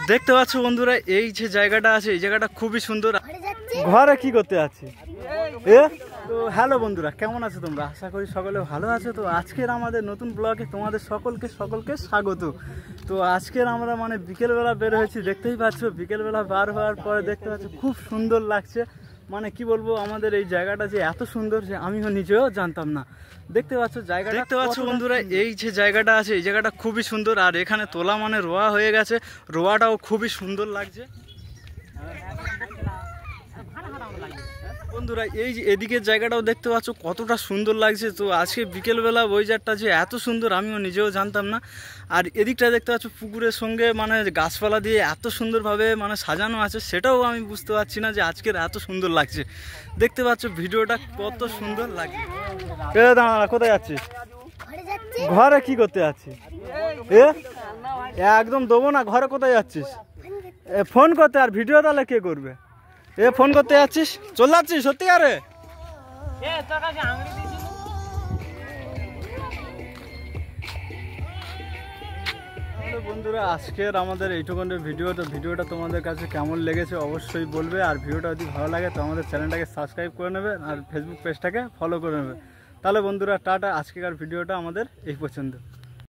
দেখতে পাচ্ছ বন্ধুরা, এই যে জায়গাটা আছে এই জায়গাটা খুবই সুন্দর। ঘরে কি করতে আছি তো হ্যালো বন্ধুরা, কেমন আছো তোমরা? আশা করি সকলে ভালো আছো। তো আজকের আমাদের নতুন ব্লগে তোমাদের সকলকে স্বাগত। তো আজকের আমরা মানে বিকেলবেলা বের হয়েছি, দেখতেই পাচ্ছ। বিকেলবেলা বার হওয়ার পরে দেখতে পাচ্ছ খুব সুন্দর লাগছে। মানে কি বলবো, আমাদের এই জায়গাটা যে এত সুন্দর যে আমিও নিজেও জানতাম না। দেখতে পাচ্ছ জায়গা, দেখতে পাচ্ছ বন্ধুরা, এই যে জায়গাটা আছে এই জায়গাটা খুবই সুন্দর। আর এখানে তোলা মানে রোয়া হয়ে গেছে, রোয়াটাও খুবই সুন্দর লাগছে বন্ধুরা। এই যে এদিকের জায়গাটাও দেখতে পাচ্ছ কতটা সুন্দর লাগছে। তো আজকে বিকেলবেলা ওয়েদারটা যে এত সুন্দর আমিও নিজেও জানতাম না। আর এদিকটা দেখতে পাচ্ছ পুকুরের সঙ্গে মানে গাছপালা দিয়ে এত সুন্দরভাবে মানে সাজানো আছে, সেটাও আমি বুঝতে পারছি না যে আজকের এত সুন্দর লাগছে। দেখতে পাচ্ছ ভিডিওটা কত সুন্দর লাগছে। দাঁড়া, কোথায় যাচ্ছিস? ঘরে কি করতে যাচ্ছিস? একদম দেবো না। ঘরে কোথায় যাচ্ছিস? ফোন করতে। আর ভিডিও তাহলে কে করবে? ফোন করতে যাচ্ছিস, চলে যাচ্ছিস সত্যি? আরে বন্ধুরা, আজকের আমাদের এইটুকুন ভিডিওটা তোমাদের কাছে কেমন লেগেছে অবশ্যই বলবে। আর ভিডিওটা যদি ভালো লাগে তো আমাদের চ্যানেলটাকে সাবস্ক্রাইব করে নেবে আর ফেসবুক পেজটাকে ফলো করে নেবে। তাহলে বন্ধুরা টাটা, আজকের ভিডিওটা আমাদের এই পর্যন্ত।